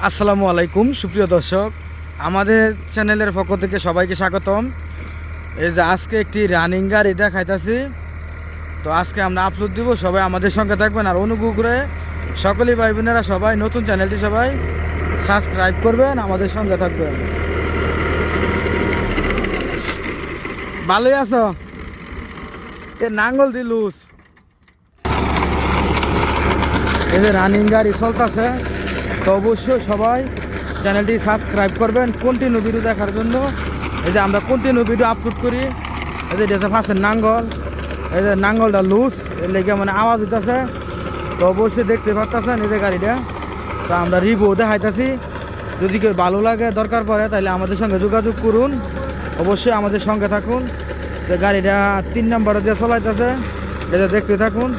আসসালামু আলাইকুম সুপ্রিয় দর্শক, আমাদের চ্যানেলের পক্ষ থেকে সবাইকে স্বাগতম। এই যে আজকে একটি রানিং গাড়ি দেখাইতেছি, তো আজকে আমরা আপলোড দিব, সবাই আমাদের সঙ্গে থাকবেন। আর অনুগ্রহ করে সকলেই ভাই বোনেরা সবাই নতুন চ্যানেলটি সবাই সাবস্ক্রাইব করবেন, আমাদের সঙ্গে থাকবেন। ভালোই আছো? এ নাঙ্গল দিলুস, এই যে রানিং গাড়ি চলতেছে, তো অবশ্যই সবাই চ্যানেলটি সাবস্ক্রাইব করবেন কন্টিনিউ ভিডিও দেখার জন্য। এই যে আমরা কন্টিনিউ ভিডিও আপলোড করি। এই যে এটা ফার্স্টের নাঙ্গল, এই যে নাঙ্গলটা লুজ, এর লেগে মানে আওয়াজ হইতেছে, তো অবশ্যই দেখতে পারতেছেন এই যে গাড়িটা। তো আমরা রিভিউ দেখাইতেছি, যদি কেউ ভালো লাগে দরকার পড়ে তাহলে আমাদের সঙ্গে যোগাযোগ করুন, অবশ্যই আমাদের সঙ্গে থাকুন। যে গাড়িটা 3 নম্বরে দিয়ে চলাইতেছে, এটা দেখতে থাকুন।